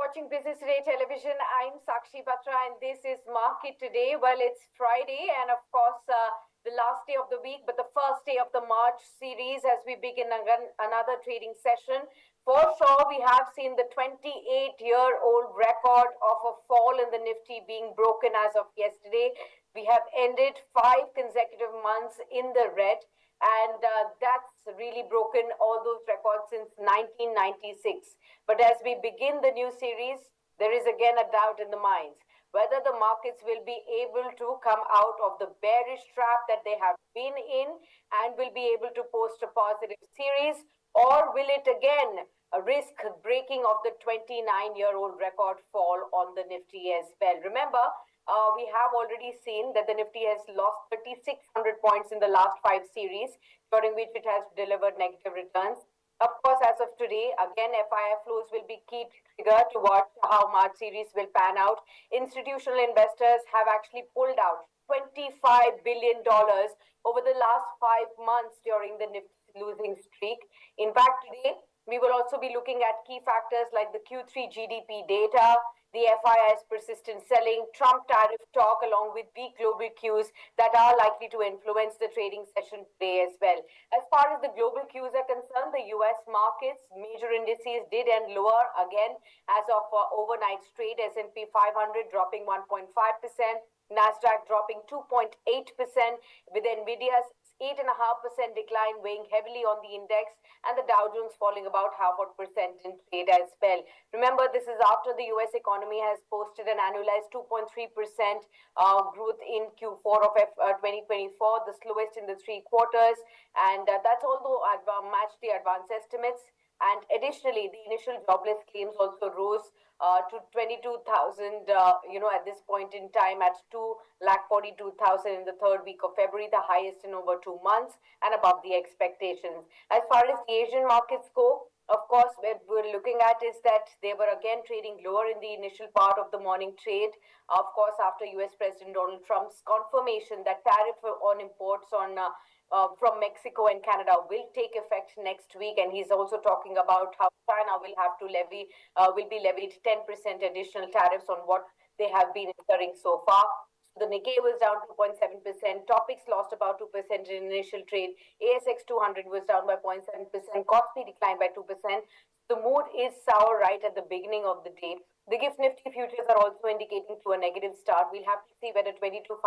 watching Business Today Television. I'm Sakshi Batra and this is Market Today. Well, it's Friday and of course the last day of the week, but the first day of the March series as we begin another trading session. For sure, we have seen the 28-year-old record of a fall in the Nifty being broken as of yesterday. We have ended 5 consecutive months in the red. And that's really broken all those records since 1996. But as we begin the new series, there is again a doubt in the minds whether the markets will be able to come out of the bearish trap that they have been in and will be able to post a positive series, or will it again risk breaking of the 29-year-old record fall on the Nifty as well. Remember, we have already seen that the Nifty has lost 3,600 points in the last 5 series, during which it has delivered negative returns. Of course, as of today, again, FII flows will be key trigger to watch how March series will pan out. Institutional investors have actually pulled out $25 billion over the last 5 months during the Nifty losing streak. In fact, today, we will also be looking at key factors like the Q3 GDP data, the FII's persistent selling, Trump tariff talk, along with weak global cues that are likely to influence the trading session today as well. As far as the global cues are concerned, the US markets, major indices did end lower again as of overnight trade. S&P 500 dropping 1.5%. Nasdaq dropping 2.8%, with Nvidia's 8.5% decline weighing heavily on the index, and the Dow Jones falling about 0.5% in trade as well. Remember, this is after the US economy has posted an annualized 2.3% growth in Q4 of 2024, the slowest in the 3 quarters, and that's although matched the advance estimates. And additionally, the initial jobless claims also rose to 22,000, at this point in time at 2,42,000 in the 3rd week of February, the highest in over 2 months and above the expectations. As far as the Asian markets go, of course, what we're looking at is that they were again trading lower in the initial part of the morning trade. Of course, after US President Donald Trump's confirmation that tariff on imports from Mexico and Canada will take effect next week, and he's also talking about how China will have to will be levied 10% additional tariffs on what they have been incurring so far. The Nikkei was down 2.7%. Topics lost about 2% in initial trade. ASX 200 was down by 0.7%. Kospi declined by 2%. The mood is sour right at the beginning of the day. The GIFT Nifty futures are also indicating to a negative start. We'll have to see whether 22,500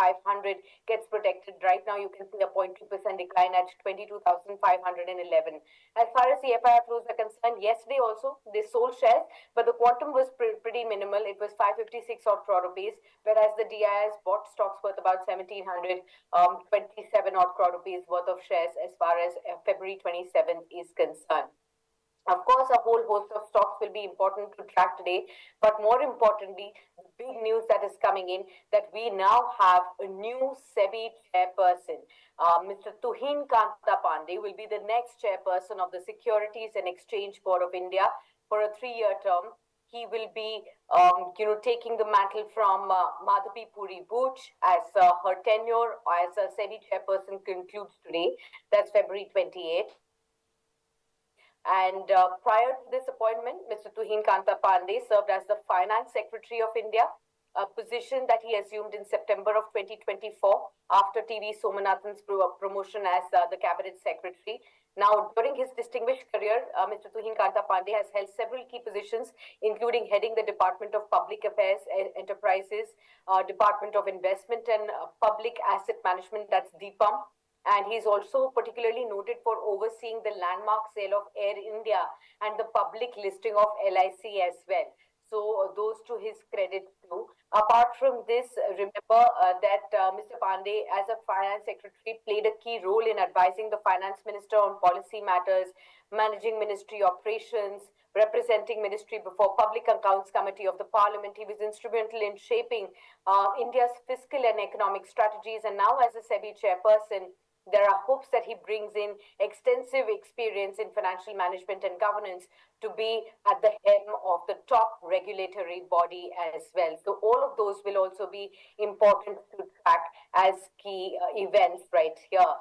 gets protected. Right now, you can see a 0.2% decline at 22,511. As far as the FII flows are concerned, yesterday also they sold shares, but the quantum was pretty minimal. It was 556 odd crore rupees, whereas the DIs bought stocks worth about 1,727 odd crore rupees worth of shares as far as February 27th is concerned. Of course, a whole host of stocks will be important to track today, but more importantly, the big news that is coming in that we now have a new SEBI chairperson. Mr. Tuhin Kanta Pandey will be the next chairperson of the Securities and Exchange Board of India for a 3-year term. He will be, taking the mantle from Madhavi Puri Buch as her tenure as a SEBI chairperson concludes today. That's February 28th. And prior to this appointment, Mr. Tuhin Kanta Pandey served as the Finance Secretary of India, a position that he assumed in September of 2024 after TV Somanathan's promotion as the Cabinet Secretary. Now, during his distinguished career, Mr. Tuhin Kanta Pandey has held several key positions, including heading the Department of Public Affairs Enterprises, Department of Investment and Public Asset Management, that's DPAM. And he's also particularly noted for overseeing the landmark sale of Air India and the public listing of LIC as well. So those to his credit too. Apart from this, remember that Mr. Pandey, as a finance secretary, played a key role in advising the finance minister on policy matters, managing ministry operations, representing ministry before Public Accounts Committee of the Parliament. He was instrumental in shaping India's fiscal and economic strategies, and now as a SEBI chairperson, there are hopes that he brings in extensive experience in financial management and governance to be at the helm of the top regulatory body as well. So all of those will also be important to track as key events right here.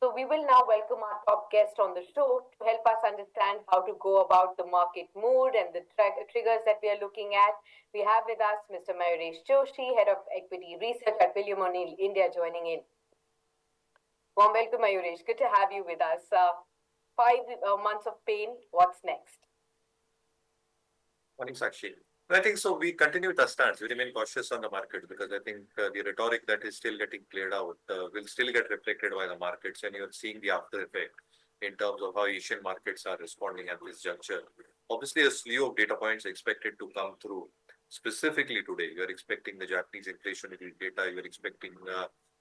So we will now welcome our top guest on the show to help us understand how to go about the market mood and the triggers that we are looking at. We have with us Mr. Mayuresh Joshi, Head of Equity Research at William O'Neill, India, joining in. Warm welcome, Mayuresh. Good to have you with us. 5 months of pain. What's next? Morning, Sakshi. I think so. We continue with our stance. We remain cautious on the market because I think the rhetoric that is still getting played out will still get reflected by the markets, and you're seeing the after effect in terms of how Asian markets are responding at this juncture. Obviously, a slew of data points expected to come through. Specifically today, you're expecting the Japanese inflation data. You're expecting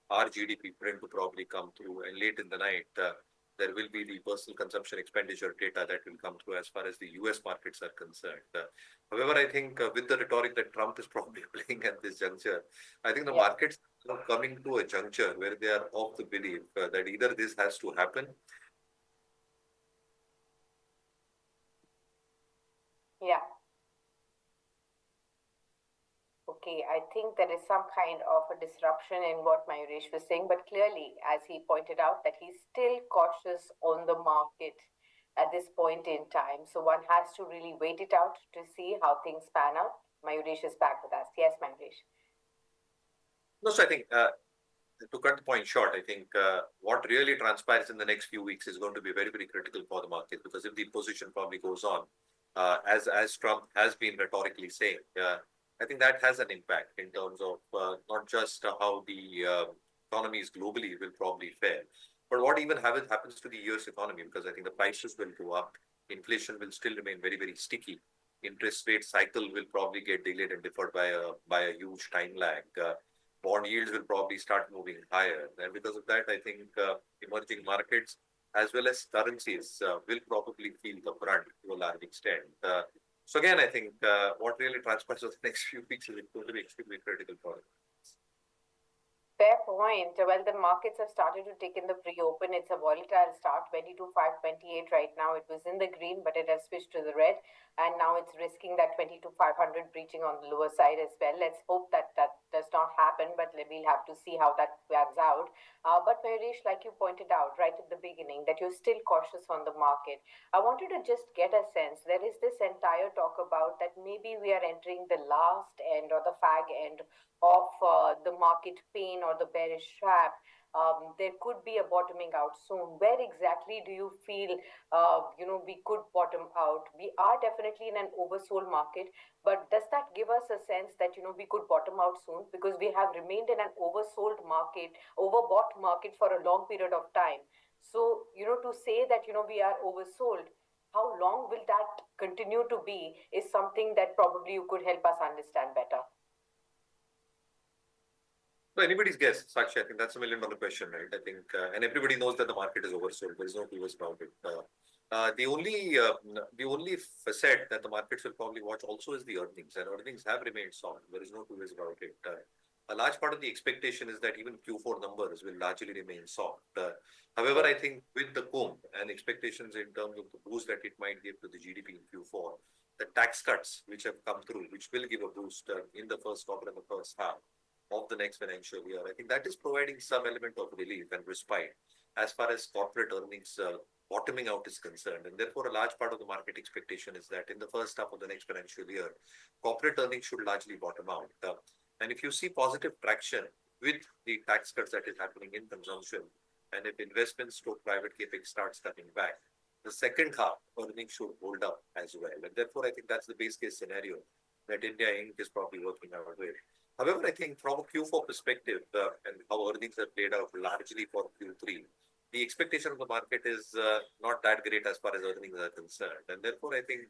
our GDP print to probably come through, and late in the night. There will be the personal consumption expenditure data that will come through as far as the US markets are concerned. However, I think with the rhetoric that Trump is probably playing at this juncture, I think the markets are coming to a juncture where they are of the belief that either this has to happen. Yeah. Okay, I think there is some kind of a disruption in what Mayuresh was saying, but clearly, as he pointed out, that he's still cautious on the market at this point in time. So one has to really wait it out to see how things pan out. Mayuresh is back with us. Yes, Mayuresh. No, so I think to cut the point short, I think what really transpires in the next few weeks is going to be very, very critical for the market because if the position probably goes on, as Trump has been rhetorically saying, I think that has an impact in terms of not just how the economies globally will probably fare, but what even happens to the US economy because I think the prices will go up, inflation will still remain very, very sticky. Interest rate cycle will probably get delayed and deferred by a huge time lag. Bond yields will probably start moving higher. And because of that, I think emerging markets as well as currencies will probably feel the brunt to a large extent. So again, I think what really transpires over the next few weeks is going to be extremely critical for it. Fair point. Well, the markets have started to take in the pre-open. It's a volatile start, 22,528 right now. It was in the green, but it has switched to the red. And now it's risking that 22,500 breaching on the lower side as well. Let's hope that that does not happen, but we'll have to see how that pans out. But Mayuresh, like you pointed out right at the beginning, that you're still cautious on the market. I wanted to just get a sense. There is this entire talk about that maybe we are entering the last end or the fag end of the market pain or the bearish trap. There could be a bottoming out soon. Where exactly do you feel, we could bottom out? We are definitely in an oversold market, but does that give us a sense that, we could bottom out soon? Because we have remained in an oversold market, overbought market for a long period of time. So, to say that, we are oversold, how long will that continue to be is something that probably you could help us understand better. So anybody's guess, Sakshi, I think that's $1 million question, right? I think, and everybody knows that the market is oversold. There is no two ways about it. The only facet that the markets will probably watch also is the earnings, and earnings have remained soft. There is no two ways about it. A large part of the expectation is that even Q4 numbers will largely remain soft. However, I think with the comb and expectations in terms of the boost that it might give to the GDP in Q4, the tax cuts which have come through, which will give a boost in the first quarter and the first half of the next financial year. I think that is providing some element of relief and respite as far as corporate earnings bottoming out is concerned. And therefore, a large part of the market expectation is that in the first half of the next financial year, corporate earnings should largely bottom out. And if you see positive traction with the tax cuts that is happening in consumption, and if investments to private capex starts coming back, the second half earnings should hold up as well. And therefore, I think that's the base case scenario that India Inc. is probably working out with. However, I think from a Q4 perspective and how earnings have played out largely for Q3, the expectation of the market is not that great as far as earnings are concerned. And therefore, I think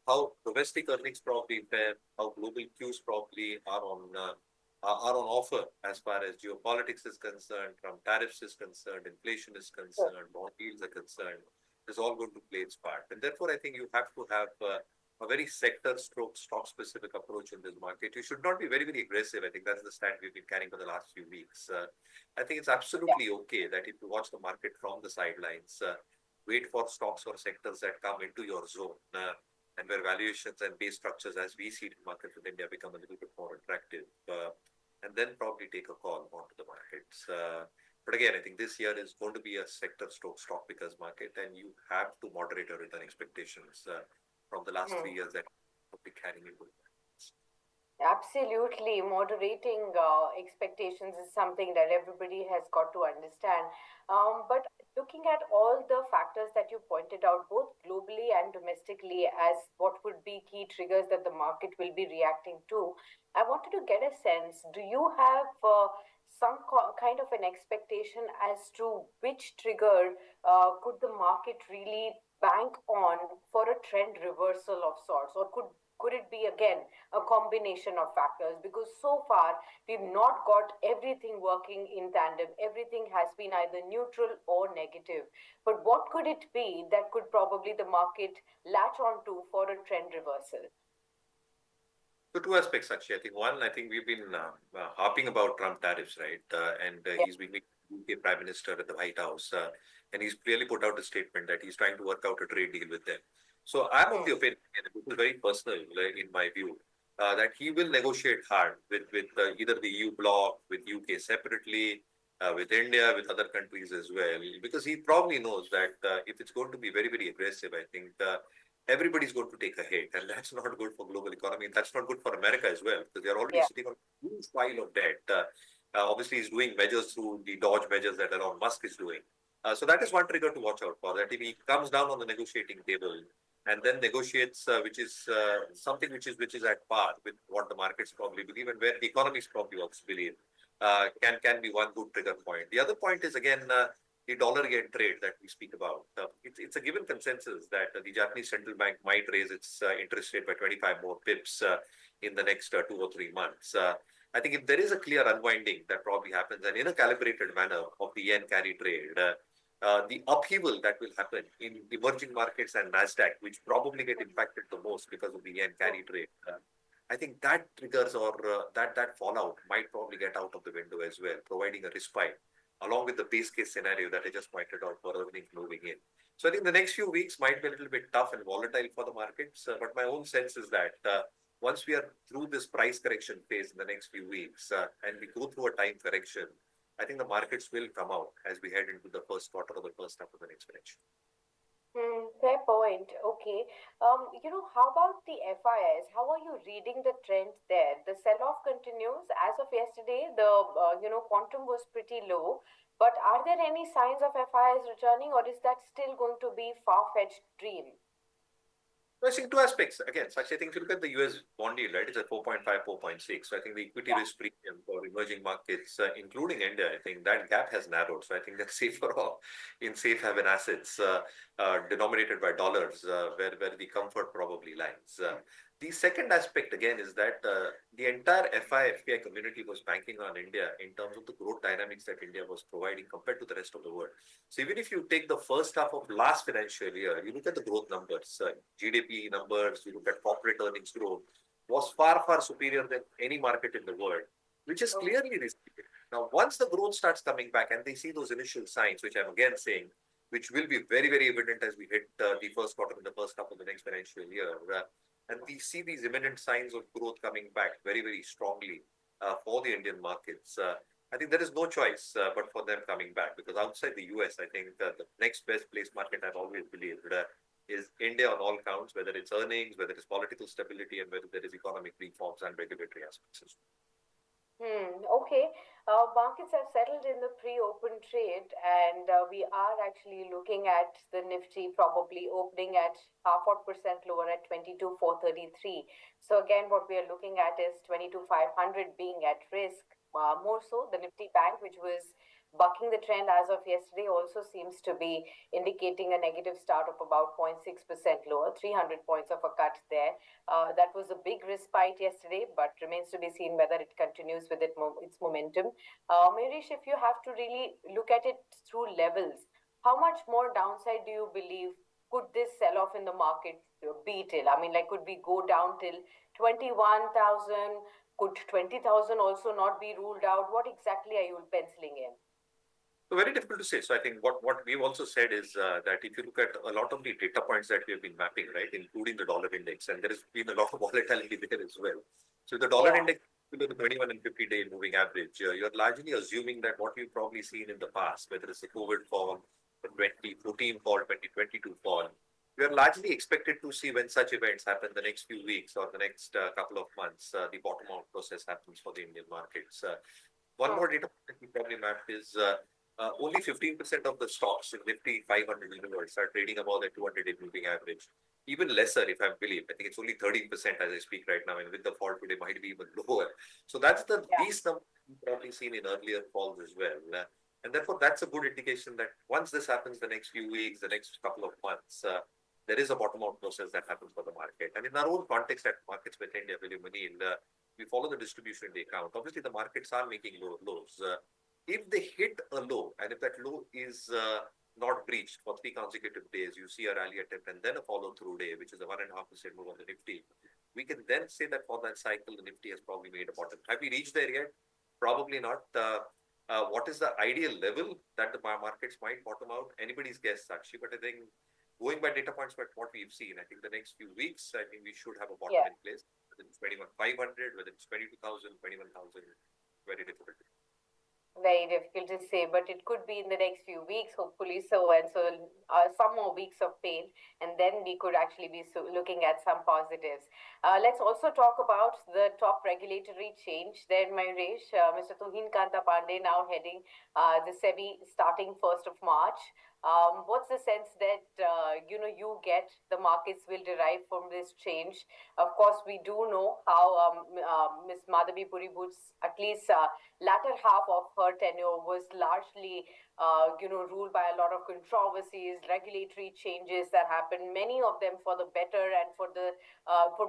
how domestic earnings probably fare, how global cues probably are on offer as far as geopolitics is concerned, from tariffs is concerned, inflation is concerned, bond yields are concerned, is all going to play its part. And therefore, I think you have to have a very sector stroke stock specific approach in this market. You should not be very, very aggressive. I think that's the stand we've been carrying for the last few weeks. I think it's absolutely okay that if you watch the market from the sidelines, wait for stocks or sectors that come into your zone and where valuations and base structures as we see it in markets in India become a little bit more attractive, and then probably take a call onto the markets. But again, I think this year is going to be a sector stock pickers market, and you have to moderate your return expectations from the last 3 years that will be carrying into. Absolutely. Moderating expectations is something that everybody has got to understand. But looking at all the factors that you pointed out, both globally and domestically, as what would be key triggers that the market will be reacting to, I wanted to get a sense, do you have some kind of an expectation as to which trigger could the market really bank on for a trend reversal of sorts, or could it be again a combination of factors? Because so far we've not got everything working in tandem. Everything has been either neutral or negative. But what could it be that could probably the market latch onto for a trend reversal? So two aspects, actually. I think one, I think we've been harping about Trump tariffs, right? And Yeah. he's been UK Prime Minister at the White House, and he's clearly put out a statement that he's trying to work out a trade deal with them. So I'm of Hmm. the opinion, and this is very personal in my view, that he will negotiate hard with either the EU bloc, with UK separately, with India, with other countries as well, because he probably knows that if it's going to be very, very aggressive, I think everybody's going to take a hit, and that's not good for global economy. And that's not good for America as well, because they're already Yeah. sitting on a huge pile of debt. Obviously, he's doing measures through the Dodge measures that Elon Musk is doing. So that is one trigger to watch out for. That if he comes down on the negotiating table and then negotiates, which is something which is at par with what the markets probably believe and where the economists probably also believe, can be one good trigger point. The other point is again. The dollar yen trade that we speak about. It's a given consensus that the Japanese central bank might raise its interest rate by 25 more pips in the next 2 or 3 months. I think if there is a clear unwinding that probably happens and in a calibrated manner of the yen carry trade, the upheaval that will happen in emerging markets and NASDAQ, which probably get impacted the most because of the yen carry trade, I think that triggers or that fallout might probably get out of the window as well, providing a respite along with the base case scenario that I just pointed out for earnings moving in. So I think the next few weeks might be a little bit tough and volatile for the markets, but my own sense is that once we are through this price correction phase in the next few weeks and we go through a time correction, I think the markets will come out as we head into the first quarter or the first half of the next financial. Fair point. Okay. How about the FIS? How are you reading the trend there? The sell-off continues. As of yesterday, the quantum was pretty low. But are there any signs of FIS returning, or is that still going to be far-fetched dream? I think two aspects. Again, Sakshi, I think if you look at the US bond yield, right, it's at 4.5, 4.6. So I think the equity Yeah. risk premium for emerging markets, including India, I think that gap has narrowed. So I think that's safer off in safe haven assets denominated by dollars, where the comfort probably lies. The second aspect, again, is that the entire FPI community was banking on India in terms of the growth dynamics that India was providing compared to the rest of the world. So even if you take the first half of last financial year, you look at the growth numbers, GDP numbers, you look at corporate earnings growth, was far, far superior than any market in the world, which is Okay. clearly received. Now, once the growth starts coming back and they see those initial signs, which I'm again saying, which will be very, very evident as we hit the first quarter in the first half of the next financial year, and we see these imminent signs of growth coming back very, very strongly for the Indian markets. I think there is no choice but for them coming back because outside the US, I think the next best place market I've always believed is India on all counts, whether it's earnings, whether it's political stability, and whether there is economic reforms and regulatory aspects as well. Okay. Markets have settled in the pre-open trade, and we are actually looking at the Nifty probably opening at half odd percent lower at 22,433. So again, what we are looking at is 22,500 being at risk. More so, the Nifty Bank, which was bucking the trend as of yesterday, also seems to be indicating a negative start of about 0.6% lower, 300 points of a cut there. That was a big respite yesterday, but remains to be seen whether it continues with its momentum. Marish, if you have to really look at it through levels, how much more downside do you believe could this sell-off in the market be till? I mean, like, could we go down till 21,000? Could 20,000 also not be ruled out? What exactly are you penciling in? So very difficult to say. So I think what we've also said is that if you look at a lot of the data points that we have been mapping, right, including the dollar index, and there has been a lot of volatility there as well. So the dollar Yeah. index to the 21 and 50-day moving average, you're largely assuming that what we've probably seen in the past, whether it's the COVID fall, the 2014 fall, 2022 fall, we are largely expected to see when such events happen the next few weeks or the next couple of months, the bottom out process happens for the Indian markets. One more data point that we probably mapped is only 15% of the stocks in Nifty 500 universe are trading above the 200-day moving average. Even lesser, if I believe. I think it's only 13% as I speak right now, and with the fall today, might be even lower. So that's the least number we've probably seen in earlier falls as well. And therefore, that's a good indication that once this happens the next few weeks, the next couple of months, there is a bottom out process that happens for the market. And in our own context at Markets with India, we follow the distribution in the account. Obviously, the markets are making lows. If they hit a low, and if that low is not breached for 3 consecutive days, you see a rally attempt and then a follow-through day, which is a 1.5% move on the Nifty. We can then say that for that cycle, the Nifty has probably made a bottom. Have we reached there yet? Probably not. What is the ideal level that the markets might bottom out? Anybody's guess, Sakshi, but I think going by data points, but what we've seen, I think the next few weeks, I think we should have a bottom in place. Whether it's 21,500, whether it's 22,000, 21,000, very difficult. Very difficult to say, but it could be in the next few weeks, hopefully so. And so some more weeks of pain, and then we could actually be looking at some positives. Let's also talk about the top regulatory change there, Mayuresh. Mr. Tuhin Kanta Pandey now heading the SEBI starting 1st of March. What's the sense that you get the markets will derive from this change? Of course, we do know how Ms. Madhavi Puribhut's at least latter half of her tenure was largely ruled by a lot of controversies, regulatory changes that happened, many of them for the better and for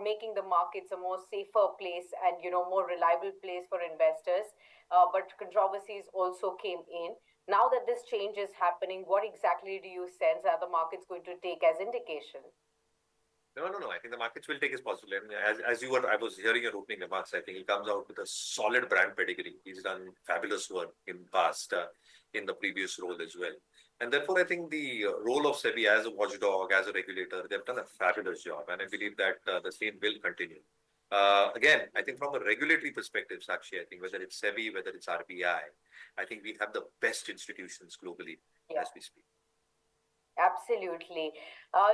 making the markets a more safer place and more reliable place for investors. But controversies also came in. Now that this change is happening, what exactly do you sense are the markets going to take as indication? No. I think the markets will take as positive. I was hearing your opening remarks. I think he comes out with a solid brand pedigree. He's done fabulous work in past, in the previous role as well. And therefore, I think the role of SEBI as a watchdog, as a regulator, they've done a fabulous job. And I believe that the same will continue. Again, I think from a regulatory perspective, Sakshi, I think whether it's SEBI, whether it's RBI, I think we have the best institutions globally as we speak. Absolutely.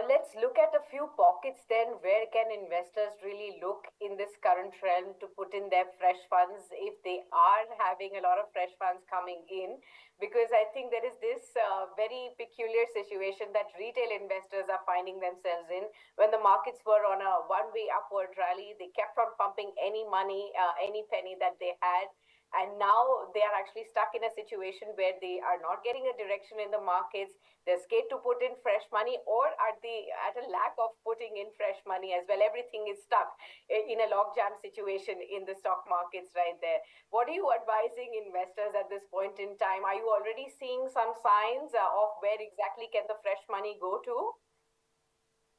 Let's look at a few pockets then. Where can investors really look in this current realm to put in their fresh funds if they are having a lot of fresh funds coming in? Because I think there is this very peculiar situation that retail investors are finding themselves in. When the markets were on a one-way upward rally, they kept on pumping any money, any penny that they had. And now they are actually stuck in a situation where they are not getting a direction in the markets. They're scared to put in fresh money, or are they at a lack of putting in fresh money as well? Everything is stuck in a logjam situation in the stock markets right there. What are you advising investors at this point in time? Are you already seeing some signs of where exactly can the fresh money go to?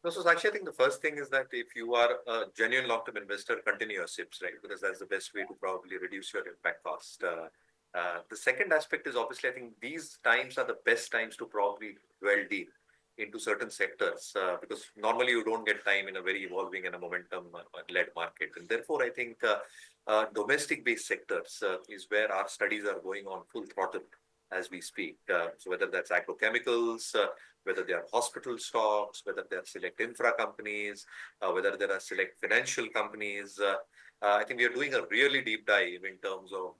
No, so actually, I think the first thing is that if you are a genuine long-term investor, continue your SIPs, right? Because that's the best way to probably reduce your impact cost. The second aspect is obviously, I think these times are the best times to probably dwell deep into certain sectors because normally you don't get time in a very evolving and a momentum-led market. And therefore, I think domestic-based sectors is where our studies are going on full throttle as we speak. So whether that's agrochemicals, whether they are hospital stocks, whether they are select infra companies, whether there are select financial companies. I think we are doing a really deep dive in terms of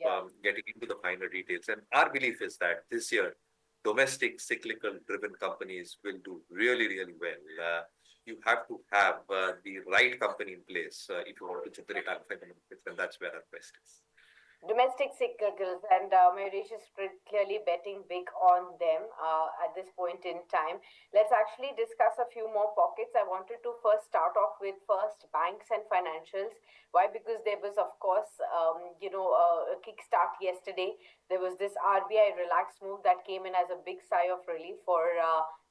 getting into the finer details. And our belief is that this year, domestic cyclical driven companies will do really, really well. You have to have the right company in place if you want to generate alpha in the markets, and that's where our quest is. Domestic cyclicals, and Mayuresh is clearly betting big on them at this point in time. Let's actually discuss a few more pockets. I wanted to first start off with banks and financials. Why? Because there was, of course, a kickstart yesterday. There was this RBI relaxed move that came in as a big sigh of relief for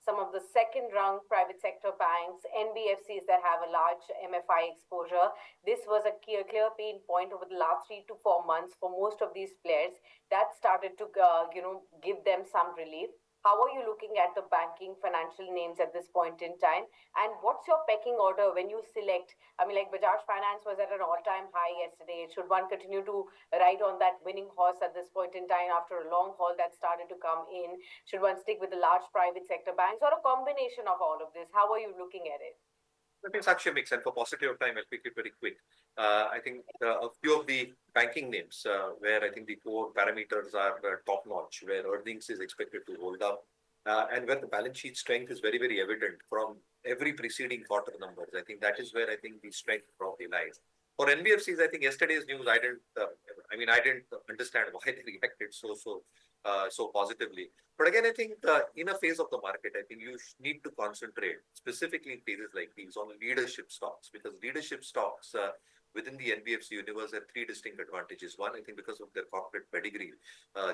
some of the second-rung private sector banks, NBFCs that have a large MFI exposure. This was a clear pain point over the last 3 to 4 months for most of these players. That started to, give them some relief. How are you looking at the banking financial names at this point in time? And what's your pecking order when you select? I mean, like Bajaj Finance was at an all-time high yesterday. Should one continue to ride on that winning horse at this point in time after a long haul that started to come in? Should one stick with the large private sector banks or a combination of all of this? How are you looking at it? I think Sakshi mix, and for paucity of time, I'll pick it very quick. I think a few of the banking names where I think the core parameters are top notch, where earnings is expected to hold up, and where the balance sheet strength is very, very evident from every preceding quarter numbers. I think that is where I think the strength probably lies. For NBFCs, I think yesterday's news, I didn't understand why they reacted so positively. But again, I think in a phase of the market, I think you need to concentrate specifically in phases like these on leadership stocks, because leadership stocks within the NBFC universe have three distinct advantages. One, I think because of their corporate pedigree,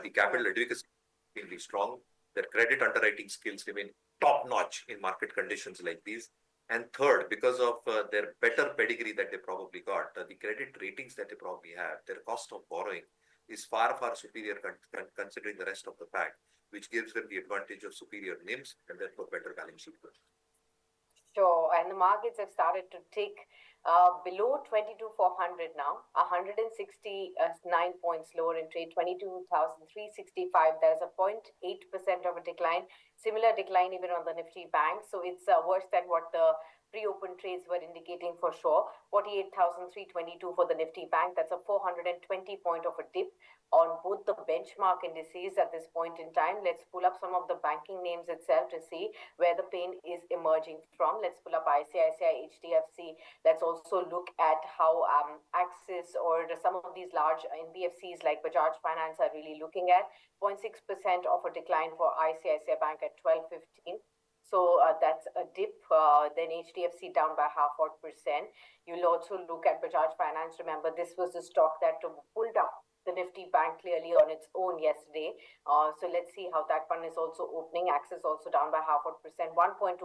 the capital adequacy is extremely strong. Their credit underwriting skills remain top notch in market conditions like these. And third, because of their better pedigree that they probably got, the credit ratings that they probably have, their cost of borrowing is far, far superior considering the rest of the pack, which gives them the advantage of superior NIMs and therefore better balance sheet growth. Sure, and the markets have started to tick below 22,400 now, 169 points lower in trade, 22,365. There's a 0.8% of a decline, similar decline even on the Nifty bank. So it's worse than what the pre-open trades were indicating for sure. 48,322 for the Nifty bank. That's a 420 point of a dip on both the benchmark indices at this point in time. Let's pull up some of the banking names itself to see where the pain is emerging from. Let's pull up ICICI, HDFC. Let's also look at how Axis or some of these large NBFCs like Bajaj Finance are really looking at. 0.6% of a decline for ICICI Bank at 12.15. So that's a dip. Then HDFC down by 0.5%. You'll also look at Bajaj Finance. Remember, this was the stock that pulled up the Nifty bank clearly on its own yesterday. So let's see how that one is also opening. Axis also down by 0.5%, 1.2%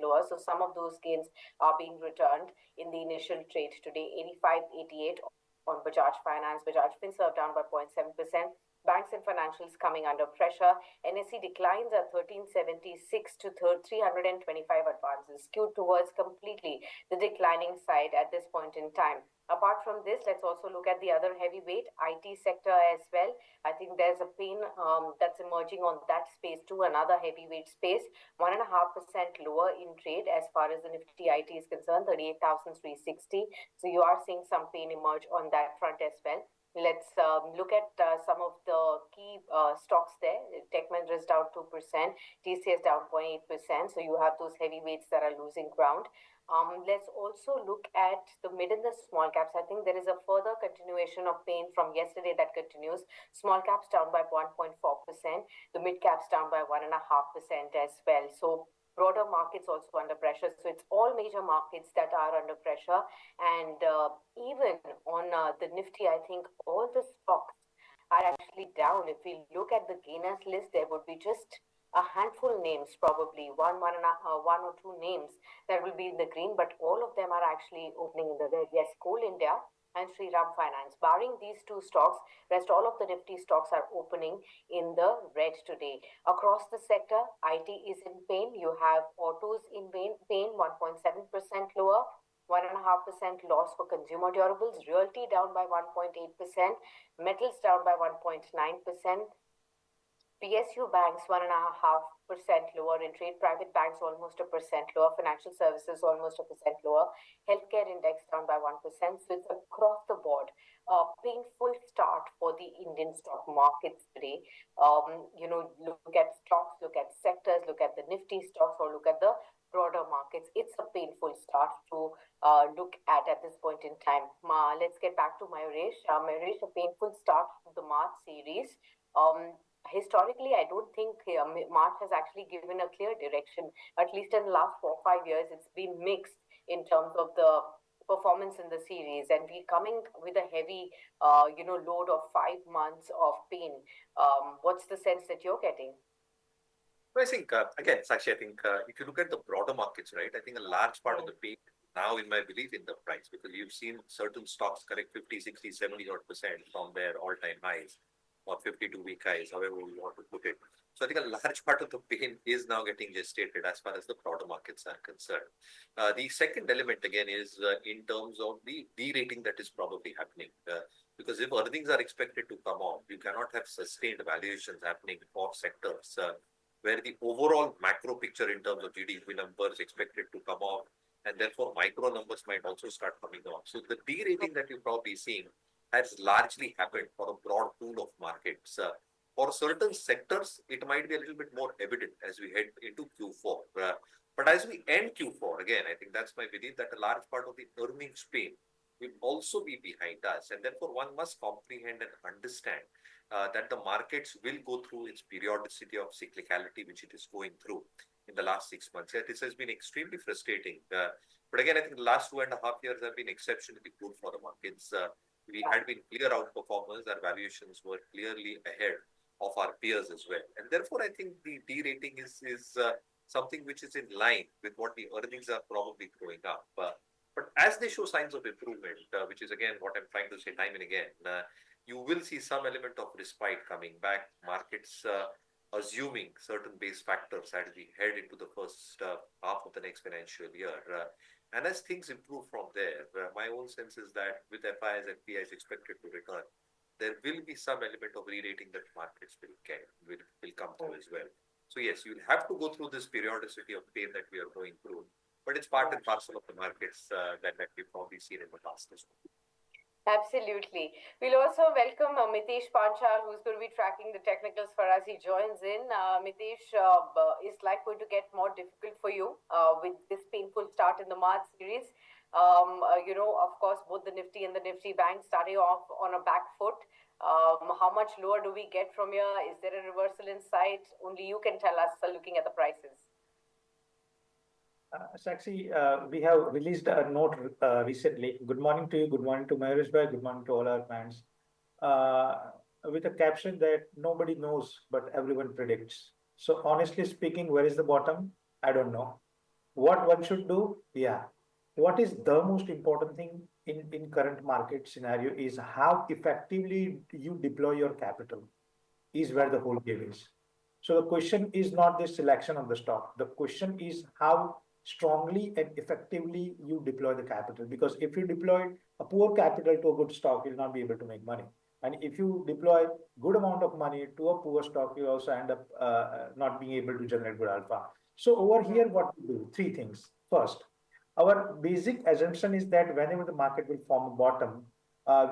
lower. So some of those gains are being returned in the initial trade today. 85.88 on Bajaj Finance. Bajaj Finserv down by 0.7%. Banks and financials coming under pressure. NSE declines at 1376 to 325 advances, skewed towards completely the declining side at this point in time. Apart from this, let's also look at the other heavyweight, IT sector as well. I think there's a pain that's emerging on that space too, another heavyweight space. 1.5% lower in trade as far as the Nifty IT is concerned, 38,360. So you are seeing some pain emerge on that front as well. Let's look at some of the key stocks there. Tech Mahindra is down 2%, TCS down 0.8%. So you have those heavyweights that are losing ground. Let's also look at the mid and the small caps. I think there is a further continuation of pain from yesterday that continues. Small caps down by 1.4%. The mid caps down by 1.5% as well. So broader markets also under pressure. So it's all major markets that are under pressure. And even on the Nifty, I think all the stocks are actually down. If we look at the gainers list, there would be just a handful names, probably one or two names that will be in the green, but all of them are actually opening in the red. Yes, Coal India and Shriram Finance. Barring these two stocks, rest all of the Nifty stocks are opening in the red today. Across the sector, IT is in pain. You have autos in pain, 1.7% lower. 1.5% loss for consumer durables. Realty down by 1.8%. Metals down by 1.9%. PSU banks 1.5% lower in trade. Private banks almost 1% lower. Financial services almost 1% lower. Healthcare index down by 1%. So it's across the board. Painful start for the Indian stock markets today. Look at stocks, look at sectors, look at the Nifty stocks, or look at the broader markets. It's a painful start to look at this point in time. Let's get back to Mayuresh. Mayuresh, a painful start to the March series. Historically, I don't think March has actually given a clear direction. At least in the last 4 or 5 years, it's been mixed in terms of the performance in the series, and we're coming with a heavy, load of 5 months of pain. What's the sense that you're getting? I think, again, Sakshi, I think if you look at the broader markets, right, I think a large part of the pain now, in my belief, in the price, because you've seen certain stocks correct 50, 60, 70 odd % from their all-time highs or 52-week highs, however you want to put it. So I think a large part of the pain is now getting gestated as far as the broader markets are concerned. The second element again is in terms of the de-rating that is probably happening. Because if earnings are expected to come off, you cannot have sustained valuations happening for sectors where the overall macro picture in terms of GDP numbers expected to come off, and therefore micro numbers might also start coming off. So the de-rating that you're probably seeing has largely happened for a broad pool of markets. For certain sectors, it might be a little bit more evident as we head into Q4. But as we end Q4, again, I think that's my belief that a large part of the earnings pain will also be behind us. And therefore, one must comprehend and understand that the markets will go through its periodicity of cyclicality, which it is going through in the last 6 months. Yeah, this has been extremely frustrating. But again, I think the last 2.5 years have been exceptionally good for the markets. We had been clear outperformers. Our valuations were clearly ahead of our peers as well. And therefore, I think the de-rating is something which is in line with what the earnings are probably throwing up. But as they show signs of improvement, which is again what I'm trying to say time and again, you will see some element of respite coming back. Markets assuming certain base factors as we head into the first half of the next financial year. And as things improve from there, my own sense is that with FIs and PIs expected to return, there will be some element of re-rating that markets will come through as well. So yes, you'll have to go through this periodicity of pain that we are going through, but it's part and parcel of the markets that we've probably seen in the past as well. Absolutely. We'll also welcome Mitesh Panchal, who's going to be tracking the technicals for us. He joins in. Mitesh, is life going to get more difficult for you with this painful start in the March series? Of course, both the Nifty and the Nifty Bank starting off on a back foot. How much lower do we get from here? Is there a reversal in sight? Only you can tell us looking at the prices. Sakshi, we have released a note recently. Good morning to you. Good morning to Mahesh Bhai. Good morning to all our fans. With a caption that nobody knows, but everyone predicts. So honestly speaking, where is the bottom? I don't know. What one should do? Yeah. What is the most important thing in current market scenario is how effectively you deploy your capital is where the whole game is. So the question is not the selection of the stock. The question is how strongly and effectively you deploy the capital. Because if you deploy a poor capital to a good stock, you'll not be able to make money. And if you deploy good amount of money to a poor stock, you also end up not being able to generate good alpha. So over here, what we do? Three things. First, our basic assumption is that whenever the market will form a bottom,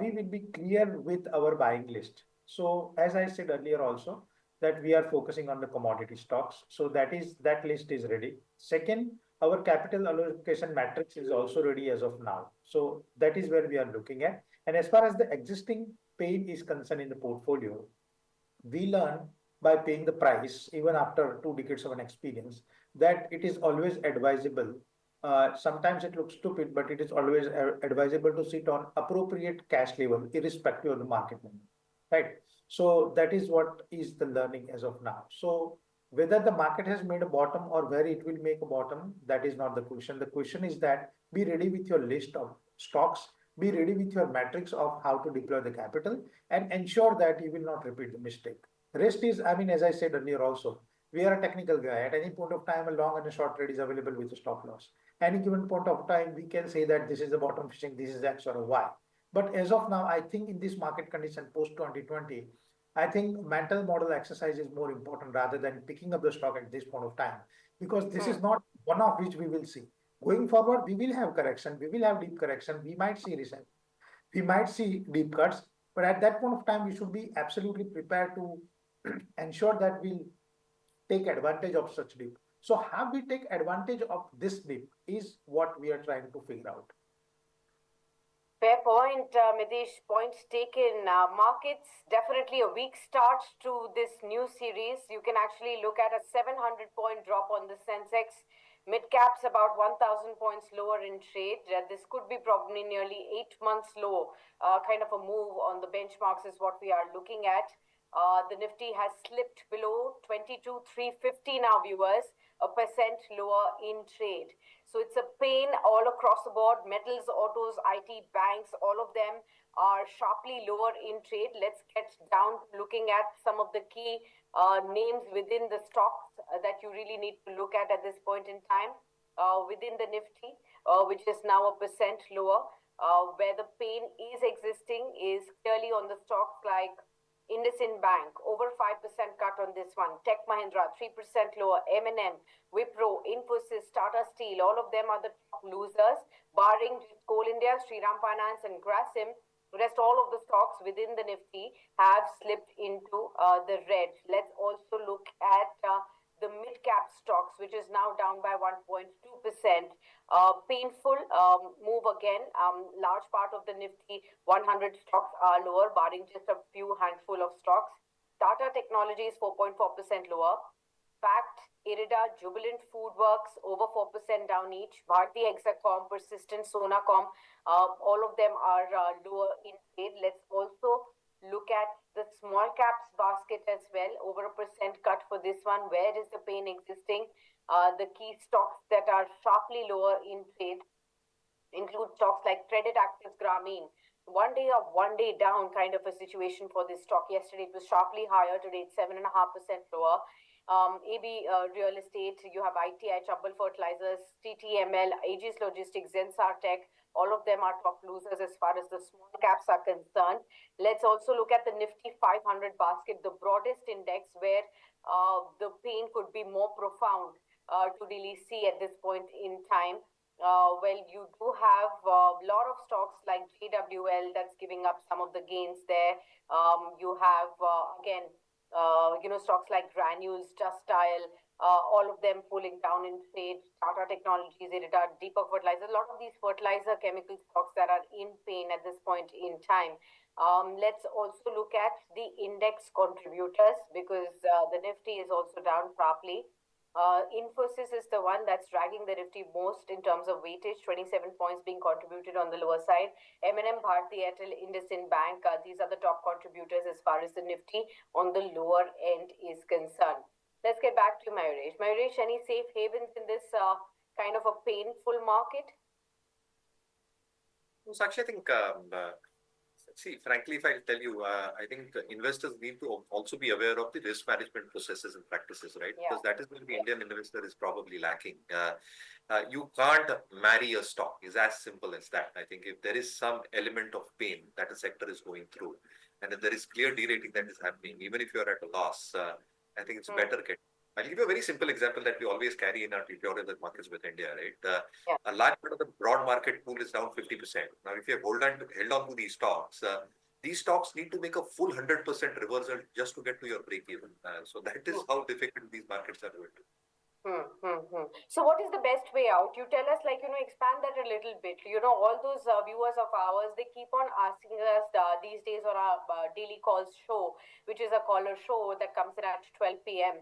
we will be clear with our buying list. So as I said earlier also, that we are focusing on the commodity stocks. So that list is ready. Second, our capital allocation matrix is also ready as of now. So that is where we are looking at. And as far as the existing pain is concerned in the portfolio, we learn by paying the price, even after 2 decades of an experience, that it is always advisable. Sometimes it looks stupid, but it is always advisable to sit on appropriate cash level, irrespective of the market movement, right? So that is what is the learning as of now. So whether the market has made a bottom or where it will make a bottom, that is not the question. The question is that be ready with your list of stocks, be ready with your matrix of how to deploy the capital, and ensure that you will not repeat the mistake. Rest is, I mean, as I said earlier also, we are a technical guy. At any point of time, a long and a short trade is available with a stop loss. Any given point of time, we can say that this is the bottom fishing, this is X or Y. But as of now, I think in this market condition post 2020, I think mental model exercise is more important rather than picking up the stock at this point of time, because this is not one of which we will see. Going forward, we will have correction, we will have deep correction, we might see reset, we might see deep cuts, but at that point of time, we should be absolutely prepared to ensure that we'll take advantage of such dip. So how we take advantage of this dip is what we are trying to figure out. Fair point, Mitesh. Point taken. Markets, definitely a weak start to this new series. You can actually look at a 700-point drop on the Sensex. Mid-caps about 1,000 points lower in trade. This could be probably nearly 8 months low. Kind of a move on the benchmarks is what we are looking at. The Nifty has slipped below 22,350 now, viewers. lower in trade. So it's a pain all across the board. Metals, autos, IT, banks, all of them are sharply lower in trade. Let's get down to looking at some of the key names within the stocks that you really need to look at this point in time. Within the Nifty, which is now a percent lower, where the pain is existing is clearly on the stocks like IndusInd Bank, over 5% cut on this one. Tech Mahindra, 3% lower. M&M, Wipro, Infosys, Tata Steel, all of them are the top losers, barring Coal India, Shriram Finance, and Grasim. Rest all of the stocks within the Nifty have slipped into the red. Let's also look at the mid-cap stocks, which is now down by 1.2%. Painful move again. Large part of the Nifty 100 stocks are lower, barring just a few handful of stocks. Tata Technologies 4.4% lower. Pact, Irida, Jubilant Foodworks over 4% down each. Bharti Hexacom, Persistent, Sonacom, all of them are lower in trade. Let's also look at the small caps basket as well, over a percent cut for this one. Where is the pain existing? The key stocks that are sharply lower in trade include stocks like Credit Active Grameen. One day up, one day down kind of a situation for this stock. Yesterday it was sharply higher, today it's 7.5% lower. AB Real Estate, you have ITI, Chubbal Fertilizers, TTML, Aegis Logistics, Zensar Tech. All of them are top losers as far as the small caps are concerned. Let's also look at the Nifty 500 basket, the broadest index where the pain could be more profound to really see at this point in time. Well, you do have a lot of stocks like JWL that's giving up some of the gains there. You have, again, stocks like Granules, Just Dial, all of them pulling down in trade. Tata Technologies, Irida, Deepak Fertilizers, a lot of these fertilizer chemical stocks that are in pain at this point in time. Let's also look at the index contributors because the Nifty is also down sharply. Infosys is the one that's dragging the Nifty most in terms of weightage, 27 points being contributed on the lower side. M&M, Bharti Airtel, IndusInd Bank, these are the top contributors as far as the Nifty on the lower end is concerned. Let's get back to Mayuresh. Mayuresh, any safe havens in this kind of a painful market? Sakshi, I think see, frankly, if I tell you, I think investors need to also be aware of the risk management processes and practices, right? Yeah. Because that is where the Indian investor is probably lacking. You can't marry a stock. It's as simple as that. I think if there is some element of pain that a sector is going through, and if there is clear derating that is happening, even if you are at a loss, I think it's better get. I'll give you a very simple example that we always carry in our tutorial markets with India, right? A large part of the broad market pool is down 50%. Now, if you have held on to these stocks need to make a full 100% reversal just to get to your break even. So that is how difficult these markets are doing. So what is the best way out? You tell us, expand that a little bit. All those viewers of ours, they keep on asking us these days on our daily calls show, which is a caller show that comes in at 12 p.m.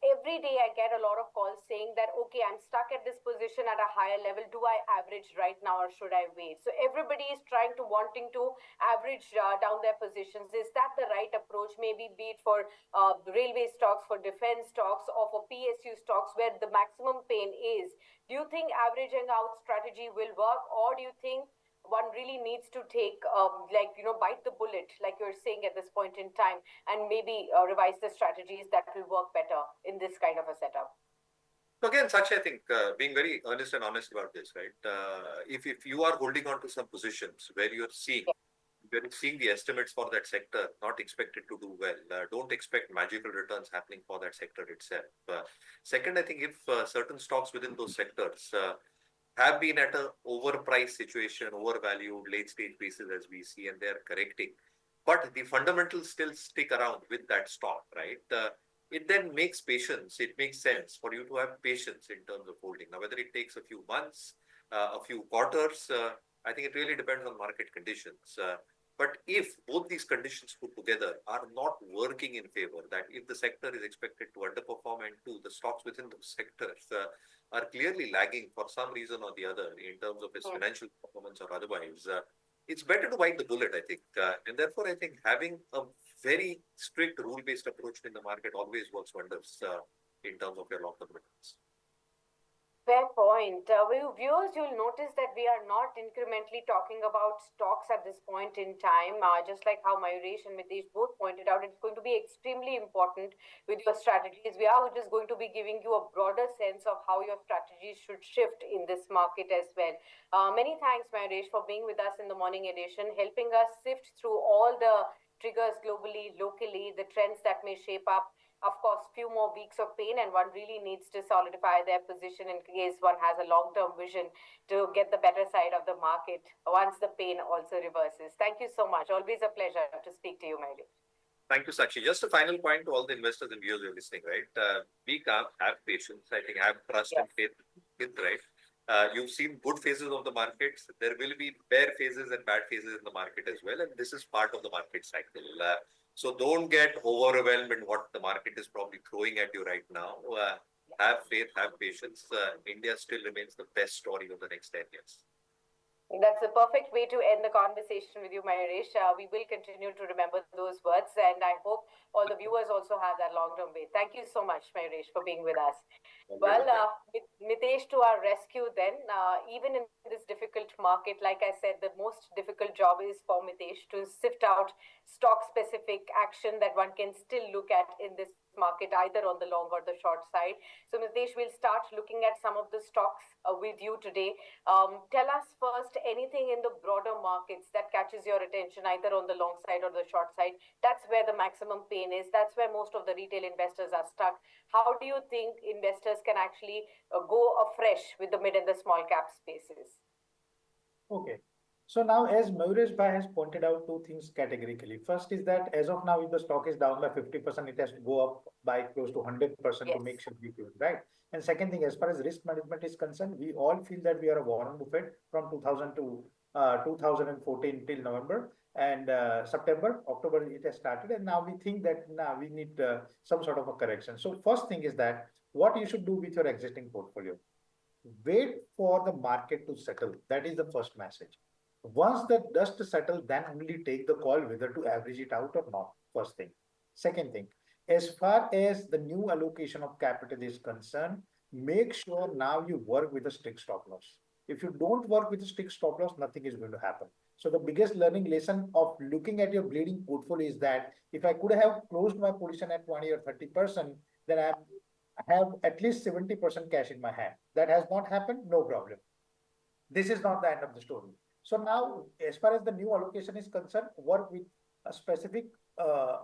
Every day I get a lot of calls saying that, okay, I'm stuck at this position at a higher level. Do I average right now or should I wait? So everybody is wanting to average down their positions. Is that the right approach? Maybe be it for railway stocks, for defense stocks, or for PSU stocks where the maximum pain is. Do you think averaging out strategy will work, or do you think one really needs to take, bite the bullet, like you're saying at this point in time, and maybe revise the strategies that will work better in this kind of a setup? So again, Sakshi, I think being very earnest and honest about this, right? If you are holding on to some positions where you're seeing the estimates for that sector not expected to do well, don't expect magical returns happening for that sector itself. Second, I think if certain stocks within those sectors have been at an overpriced situation, overvalued, late stage basis as we see, and they are correcting, but the fundamentals still stick around with that stock, right? It then makes it makes sense for you to have patience in terms of holding. Now, whether it takes a few months, a few quarters, I think it really depends on market conditions. But if both these conditions put together are not working in favor, that if the sector is expected to underperform and two, the stocks within those sectors are clearly lagging for some reason or the other in terms of its financial performance or otherwise, it's better to bite the bullet, I think. And therefore, I think having a very strict rule-based approach in the market always works wonders. in terms of your long-term returns. Fair point. Viewers, you'll notice that we are not incrementally talking about stocks at this point in time. Just like how Mayuresh and Mitesh both pointed out, it's going to be extremely important with your strategies. We are just going to be giving you a broader sense of how your strategies should shift in this market as well. Many thanks, Mayuresh, for being with us in the morning edition, helping us sift through all the triggers globally, locally, the trends that may shape up. Of course, few more weeks of pain, and one really needs to solidify their position in case one has a long-term vision to get the better side of the market once the pain also reverses. Thank you so much. Always a pleasure to speak to you, Mary. Thank you, Sakshi. Just a final point to all the investors and viewers who are listening, right? Be calm, have patience. I think have trust and faith, right? You've seen good phases of the markets. There will be bear phases and bad phases in the market as well, and this is part of the market cycle. So don't get overwhelmed in what the market is probably throwing at you right now. Have faith, have patience. India still remains the best story of the next 10 years. That's a perfect way to end the conversation with you, Mayuresh. We will continue to remember those words, and I hope all the viewers also have that long-term faith. Thank you so much, Mayuresh, for being with us. Well, Mitesh to our rescue then. Even in this difficult market, like I said, the most difficult job is for Mitesh to sift out stock-specific action that one can still look at in this market, either on the long or the short side. So Mitesh, we'll start looking at some of the stocks with you today. Tell us first anything in the broader markets that catches your attention, either on the long side or the short side. That's where the maximum pain is. That's where most of the retail investors are stuck. How do you think investors can actually go afresh with the mid and the small cap spaces? Okay. So now, as Mayuresh Bhai has pointed out two things categorically. First is that as of now, if the stock is down by 50%, it has to go up by close to 100% to make sure we do it, right? And second thing, as far as risk management is concerned, we all feel that we are a Warren Buffett from 2000 to 2014 till November and September, October it has started, and now we think that now we need some sort of a correction. So first thing is that what you should do with your existing portfolio. Wait for the market to settle. That is the first message. Once the dust settles, then only take the call whether to average it out or not. First thing. Second thing, as far as the new allocation of capital is concerned, make sure now you work with a strict stop loss. If you don't work with a strict stop loss, nothing is going to happen. So the biggest learning lesson of looking at your bleeding portfolio is that if I could have closed my position at 20 or 30%, then I have at least 70% cash in my hand. That has not happened, no problem. This is not the end of the story. So now, as far as the new allocation is concerned, work with a specific